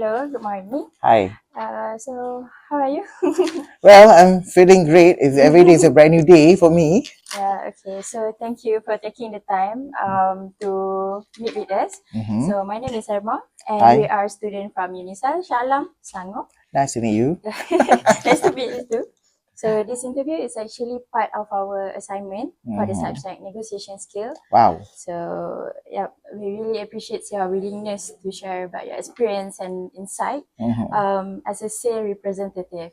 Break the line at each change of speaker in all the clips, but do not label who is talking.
Hello, good morning.
Hi.
So how are you?
Well, I'm feeling great. Every day is a brand new day for me.
Yeah, okay. So thank you for taking the time to meet with us.
Mm-hmm.
So my name is Herma, and we
Hi.
are students from Unisal Shalam, Selangor.
Nice to meet you.
Nice to meet you too. So this interview is actually part of our assignment for the subject negotiation skill.
Wow.
So yeah, we really appreciate your willingness to share about your experience and insight as a sales representative.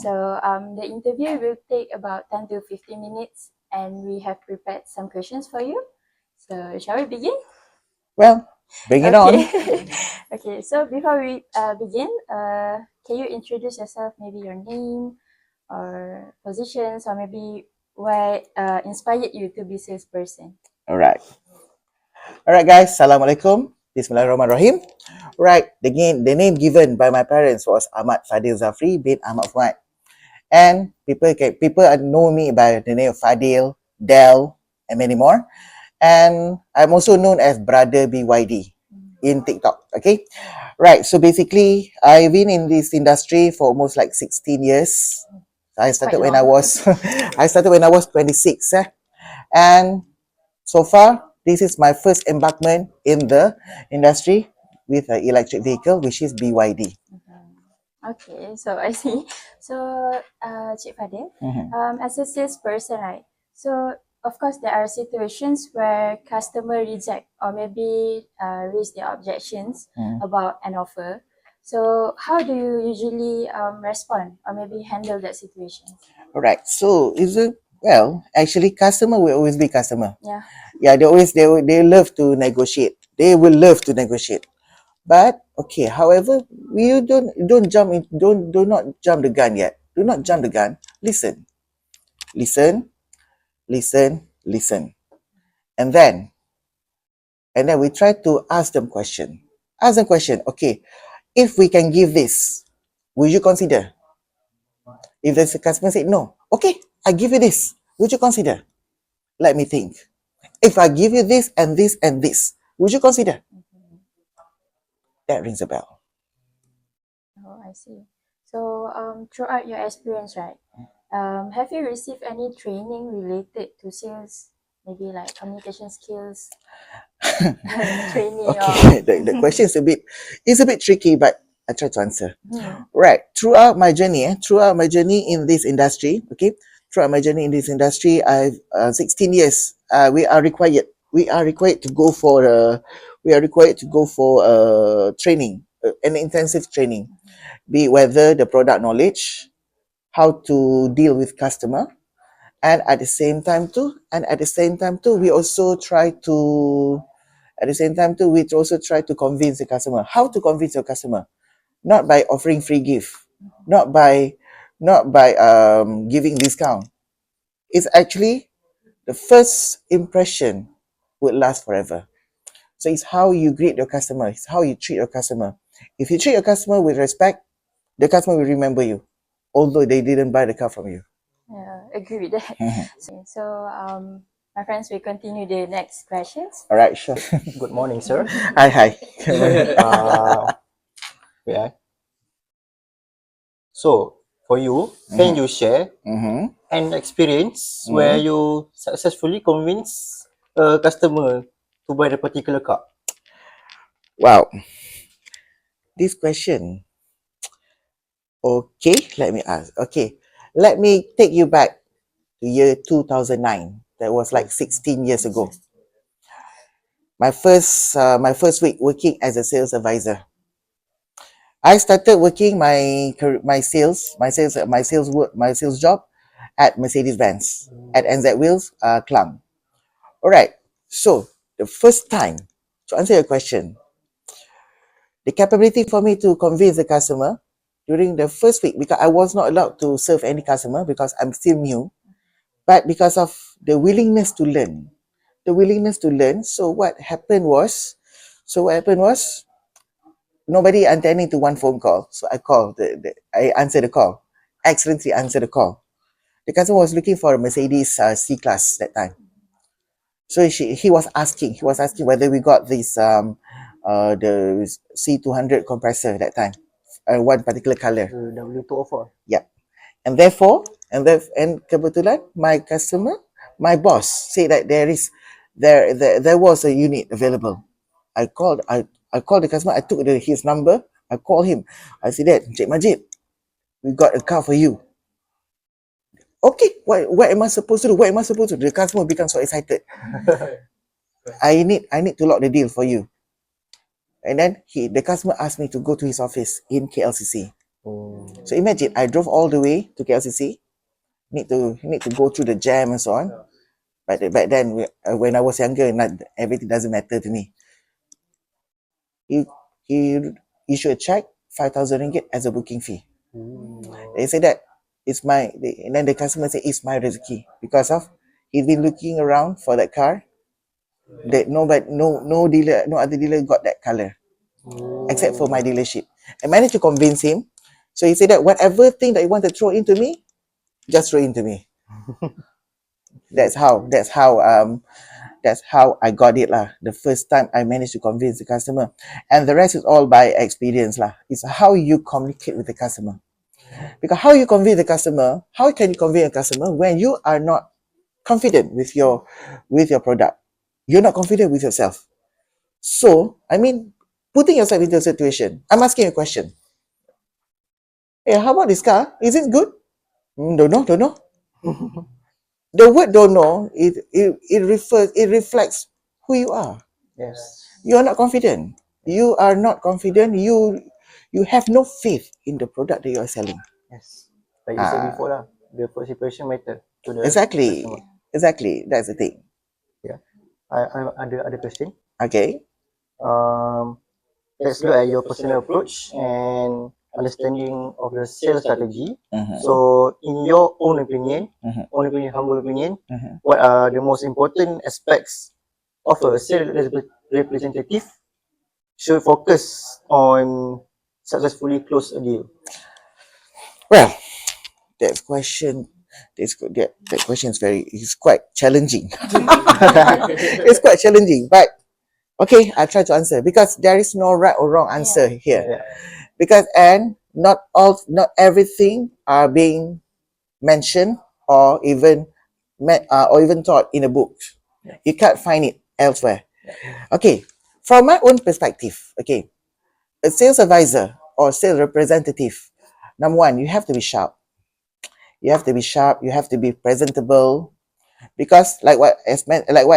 So the interview will take about 10 to 15 minutes, and we have prepared some questions for you. So shall we begin?
Well, bring it on.
Okay, so before we begin, can you introduce yourself, maybe your name or positions, or maybe what inspired you to be salesperson?
Alright. Alright, guys. Assalamualaikum. Bismillahirrahmanirrahim. Right. The name given by my parents was En.Fadhil Zafri bin Ahmad Fuad. And people know me by the name of Fadhil, Del, and many more. And I'm also known as Brother BYD in TikTok. Okay. Right. So basically, I've been in this industry for almost like 16 years. I started when I was I started when I was 26. And so far, this is my first embarkment in the industry with an electric vehicle, which is BYD.
Okay, so I see. So, Cik Fadil, as a salesperson, right? So, of course, there are situations where customer reject or maybe raise their objections about an offer. So, how do you usually respond or maybe handle that situation?
Alright. So actually, customer will always be customer.
Yeah.
Yeah, they love to negotiate. They will love to negotiate. But okay, however, you do not jump the gun yet. Do not jump the gun. Listen, listen, listen, and then we try to ask them question. Ask them question. Okay, if we can give this, will you consider? If the customer say no, okay, I give you this. Would you consider? Let me think. If I give you this and this and this, would you consider? That rings a bell.
Oh, I see. So, throughout your experience, right, have you received any training related to sales? Maybe like communication skills, training,
Okay, the question is a bit tricky, but I try to answer. Right. Throughout my journey in this industry, okay, I've 16 years. We are required to go for training, an intensive training, be it whether the product knowledge, how to deal with customer, and at the same time too, we also try to convince the customer. How to convince your customer? Not by offering free gift, not by giving discount. It's actually the first impression would last forever. So it's how you greet your customer, it's how you treat your customer. If you treat your customer with respect, the customer will remember you, although they didn't buy the car from you.
Yeah, agree with that. So, my friends, we continue the next questions.
All right, sure.
Good morning, sir.
Hi.
Yeah. So, for you, can you share an experience where you successfully convince a customer to buy the particular car?
Wow. This question. Okay, let me ask. Okay, let me take you back to year 2009. That was like 16 years ago. My first week working as a sales advisor. I started working my sales job at Mercedes Benz at NZ Wheels, Klang. All right. So the first time, to answer your question, the capability for me to convince the customer during the first week, because I was not allowed to serve any customer because I'm still new, but because of the willingness to learn. So what happened was, nobody attending to one phone call. So I called, I answered the call, excellently answered the call. The customer was looking for a Mercedes C-Class that time. So he was asking whether we got this the C200 compressor that time, one particular color.
W204.
Yeah. And therefore, and kebetulan my customer, my boss said that there was a unit available. I called the customer, I took his number, I called him. I said that, Cik Majid, we got a car for you. Okay, what am I supposed to do? What am I supposed to do? The customer becomes so excited. I need to lock the deal for you. And then the customer asked me to go to his office in KLCC. So imagine I drove all the way to KLCC, need to go through the jam and so on. But back then, when I was younger, everything doesn't matter to me. He issued a check, 5,000 ringgit as a booking fee. They said that and then the customer said it's my rezeki because of he's been looking around for that car. That no other dealer got that color except for my dealership. I managed to convince him. So he said that whatever thing that you want to throw into me, just throw into me. That's how I got it lah. The first time I managed to convince the customer, and the rest is all by experience lah. It's how you communicate with the customer. Because how you convince the customer, how can you convince a customer when you are not confident with your product? You're not confident with yourself. So, I mean, putting yourself into a situation, I'm asking you a question. Hey, how about this car? Is it good? Don't know. The word don't know, it reflects who you are.
Yes.
You are not confident. You are not confident. You have no faith in the product that you are selling.
Yes. Like you said before lah, the first impression matter to the
Exactly.
customer.
Exactly. That's the thing.
Yeah. I ada question.
Okay.
Let's look at your personal approach and understanding of the sales strategy. So, in your own opinion, humble opinion, what are the most important aspects of a sales representative should focus on successfully close a deal?
Well, that question is quite challenging. It's quite challenging, but okay, I'll try to answer because there is no right or wrong answer here.
Yeah.
Because not everything are being mentioned or even taught in a book. You can't find it elsewhere. Okay, from my own perspective, okay, a sales advisor or sales representative, number one, you have to be sharp. You have to be sharp. You have to be presentable, because like what I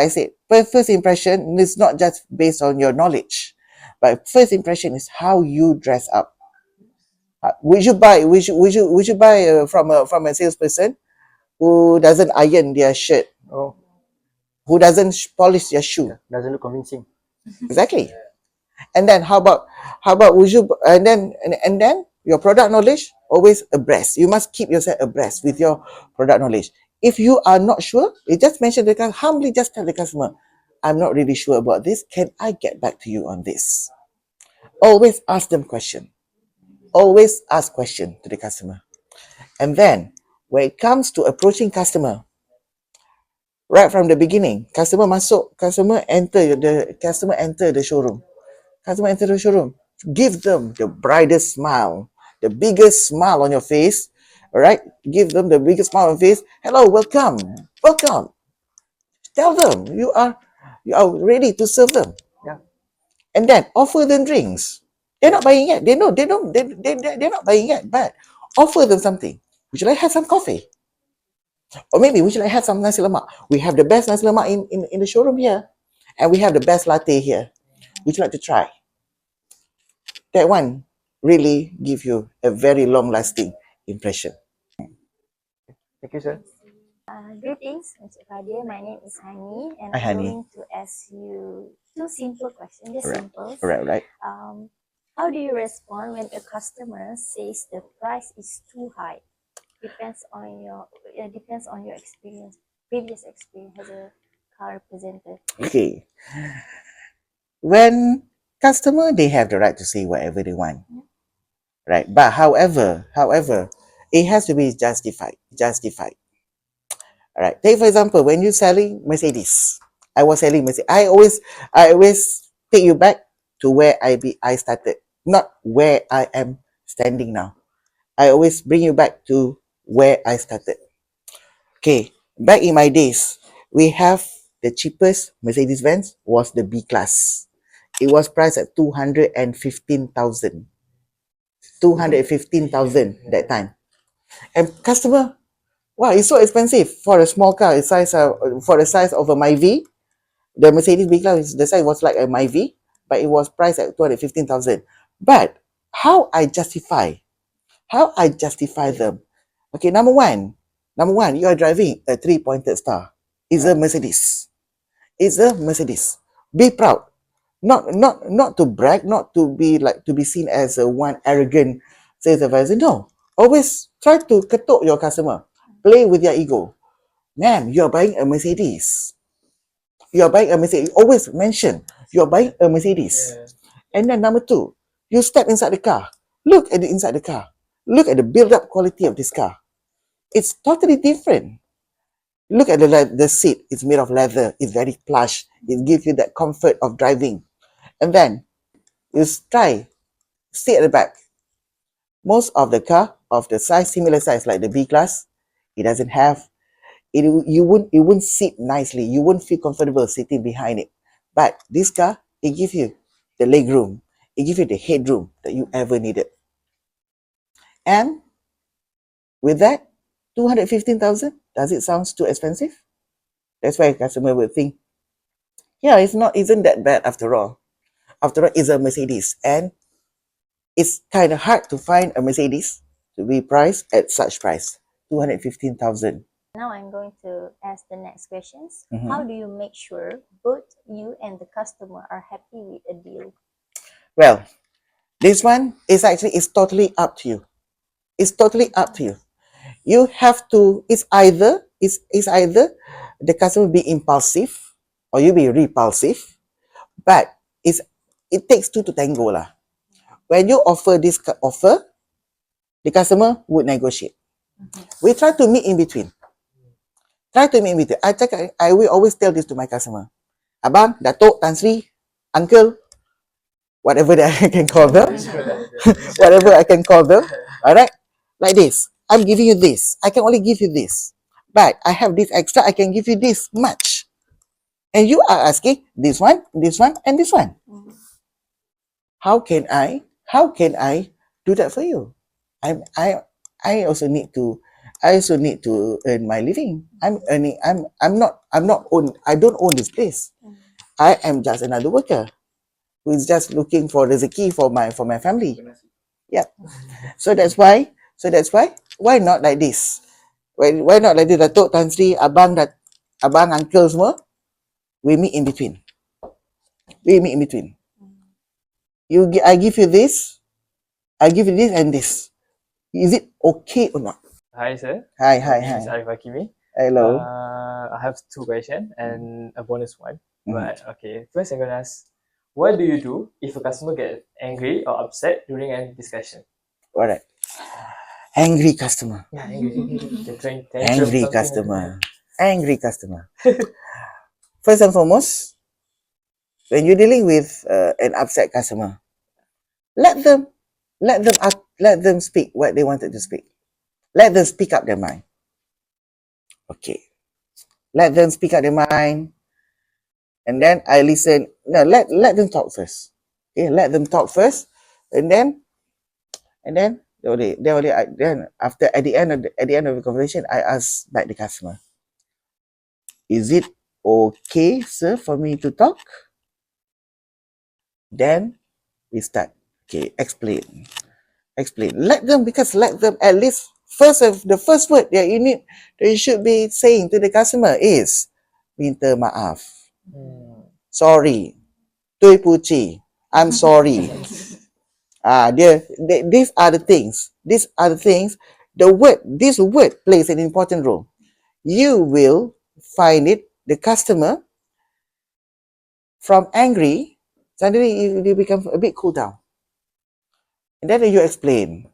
said, first impression is not just based on your knowledge, but first impression is how you dress up. Would you buy from a salesperson who doesn't iron their shirt, who doesn't polish their shoe?
Doesn't look convincing.
Exactly. And then how about would you and then your product knowledge always abreast. You must keep yourself abreast with your product knowledge. If you are not sure, you just mention the customer, humbly just tell the customer, I'm not really sure about this. Can I get back to you on this? Always ask them question. Always ask question to the customer. And then when it comes to approaching customer, right from the beginning, customer enter the showroom. Give them the brightest smile, the biggest smile on your face. All right, give them the biggest smile on your face. Hello, welcome. Tell them you are ready to serve them.
Yeah.
And then offer them drinks. They're not buying yet. They're not buying yet, but offer them something. Would you like to have some coffee? Or maybe would you like to have some nasi lemak? We have the best nasi lemak in the showroom here. And we have the best latte here. Would you like to try? That one really give you a very long-lasting impression.
Thank you, sir.
Greetings, Mr. Fadhil. My name is Hani, and
Hi,
I'm
Hani.
going to ask you two simple questions, just
Right.
simple.
Right.
How do you respond when a customer says the price is too high? Depends on your experience, previous experience as a car representative.
Okay. When customer, they have the right to say whatever they want. Right. But however, it has to be justified. All right. Take for example, when you're selling Mercedes, I was selling Mercedes. I always take you back to where I started, not where I am standing now. I always bring you back to where I started. Okay, back in my days, we have the cheapest Mercedes-Benz was the B class. It was priced at 215,000. 215,000 that time. And customer, wow, it's so expensive for a small car. For the size of a Myvi. The Mercedes B class, the size was like a Myvi, but it was priced at 215,000. But how I justify them? Okay, number one, you are driving a 3-pointed star. It's a Mercedes. It's a Mercedes. Be proud. Not to brag, not to be like to be seen as a one arrogant sales advisor. No. Always try to ketuk your customer. Play with their ego. Ma'am, you are buying a Mercedes. You are buying a Mercedes. Always mention you are buying a Mercedes. And then number two, you step inside the car. Look at the inside the car. Look at the build-up quality of this car. It's totally different. Look at the seat. It's made of leather. It's very plush. It gives you that comfort of driving. And then you try sit at the back. Most of the car of the size, similar size like the B class, it doesn't have it. You won't sit nicely. You won't feel comfortable sitting behind it. But this car, it gives you the leg room. It gives you the headroom that you ever needed. And with that, 215,000, does it sound too expensive? That's why a customer will think, yeah, isn't that bad after all. After all, it's a Mercedes, and it's kind of hard to find a Mercedes to be priced at such price, 215,000.
Now I'm going to ask the next questions. How do you make sure both you and the customer are happy with a deal?
Well, this one is totally up to you. It's totally up to you. You have to, it's either the customer be impulsive or you be repulsive, but it takes two to tango lah. When you offer this offer, the customer would negotiate. We try to meet in between. I will always tell this to my customer. Abang, Datuk, Tan Sri, Uncle, whatever that I can call them. Whatever I can call them. Alright? Like this. I'm giving you this. I can only give you this. But I have this extra, I can give you this much. And you are asking this one, and this one. How can I do that for you? I also need to earn my living. I don't own this place. I am just another worker who is just looking for rizki for my family. Yeah. So that's why why not like this? Why not like this? Datuk, Tan Sri, abang, uncle semua, we meet in between. I give you this, and this. Is it okay or not?
Hi, sir.
Hi.
This is Arif Hakimi.
Hello.
I have two questions and a bonus one. But okay, first I'm gonna ask, what do you do if a customer gets angry or upset during a discussion?
Alright. Angry customer.
Yeah, angry.
Angry customer. First and foremost, when you're dealing with an upset customer, let them speak what they wanted to speak. Let them speak up their mind. Okay. Let them speak up their mind. And then I listen. No, let them talk first. Okay, let them talk first. And then after at the end of the conversation, I ask back the customer, is it okay, sir, for me to talk? Then we start. Okay, explain. Let them at least the first word that you should be saying to the customer is minta maaf. Sorry. Tui puchi. I'm sorry. These are the things. This word plays an important role. You will find it, the customer, from angry, suddenly you become a bit cool down. And then you explain.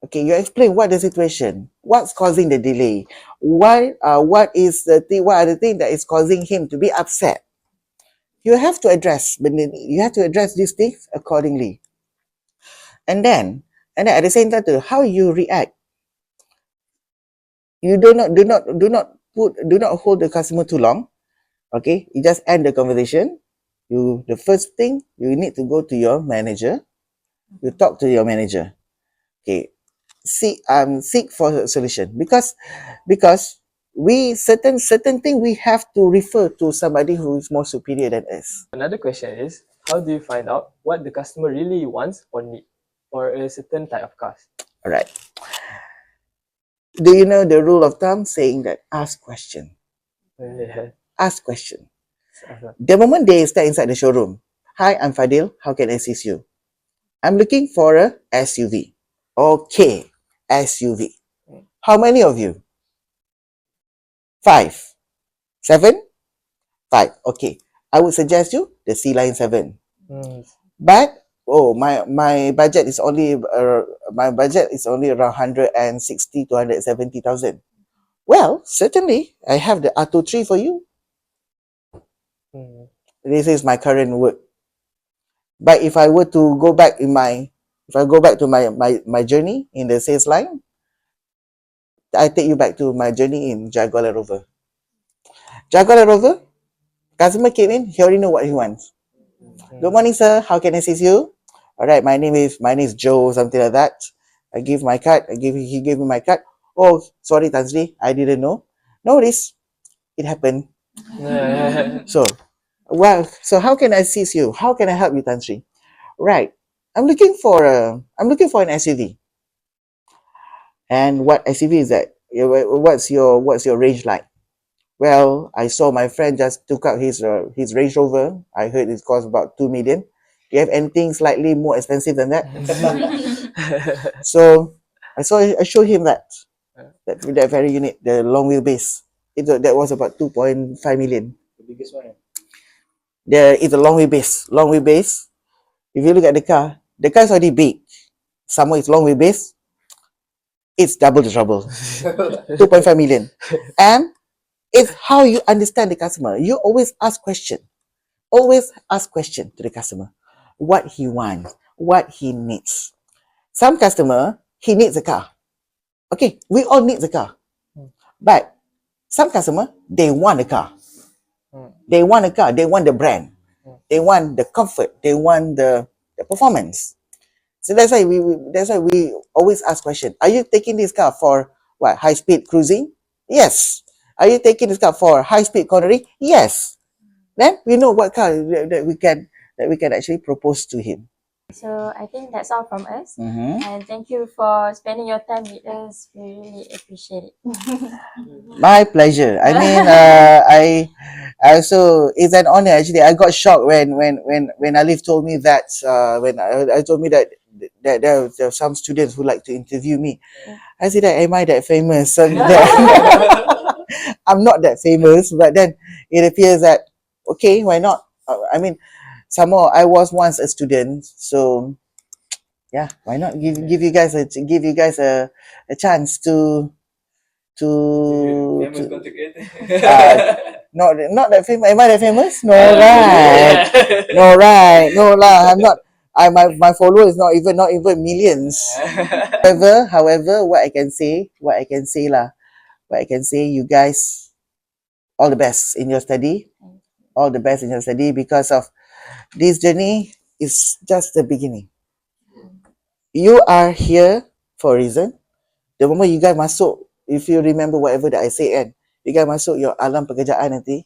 Okay, you explain what the situation, what's causing the delay, what are the things that is causing him to be upset. You have to address, but you have to address these things accordingly. And then at the same time, too, how you react. You do not hold the customer too long. Okay, you just end the conversation. The first thing you need to go to your manager. You talk to your manager. Okay, seek for a solution, because we certain thing we have to refer to somebody who is more superior than us.
Another question is, how do you find out what the customer really wants or need for a certain type of cars?
All right. Do you know the rule of thumb saying that ask question?
Yeah.
Ask question. The moment they step inside the showroom, hi, I'm Fadhil. How can I assist you? I'm looking for a SUV. Okay, SUV. How many of you? 5, 7, 5. Okay, I would suggest you the C Line 7. But my budget is only around 160 to 170,000. Well, certainly I have the R23 for you. This is my current work. But if I were to go back to my journey in the sales line, I take you back to my journey in Jaguar Land Rover. Jaguar Land Rover, customer came in, he already know what he wants. Good morning, sir. How can I assist you? All right, my name is Joe, something like that. I give my card. He gave me my card. Oh, sorry, Tanzri, I didn't know. No worries. It happened. So how can I assist you? How can I help you, Tanzri? Right. I'm looking for an SUV. And what SUV is that? What's your range like? Well, I saw my friend just took out his Range Rover. I heard it costs about 2 million. Do you have anything slightly more expensive than that? So I showed him that very unit, the long wheelbase. That was about 2.5 million.
The biggest one.
It's a long wheelbase. Long wheelbase. If you look at the car is already big. Somewhere it's long wheelbase. It's double the trouble. 2.5 million. And it's how you understand the customer. You always ask question. Always ask question to the customer. What he wants, what he needs. Some customer, he needs a car. Okay, we all need the car. But some customer, they want a car. They want a car. They want the brand. They want the comfort. They want the performance. So that's why we always ask question. Are you taking this car for what? High speed cruising? Yes. Are you taking this car for high speed cornering? Yes. Then we know what car that we can actually propose to him.
So I think that's all from us. And thank you for spending your time with us. We really appreciate it.
My pleasure. I mean, I also, it's an honor actually. I got shocked when Alif told me that when I told me that there are some students who like to interview me. I said that, am I that famous? I'm not that famous, but then it appears that okay, why not? I mean, some more. I was once a student, so yeah, why not give you guys a chance to not that famous. Am I that famous? No, right. No lah. I'm not. My follower is not even millions. However, what I can say, you guys, all the best in your study. All the best in your study, because of this journey is just the beginning. You are here for a reason. The moment you guys masuk, if you remember whatever that I say, and you guys masuk your alam pekerjaan nanti,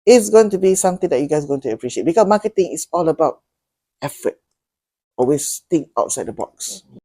it's going to be something that you guys are going to appreciate, because marketing is all about effort. Always think outside the box.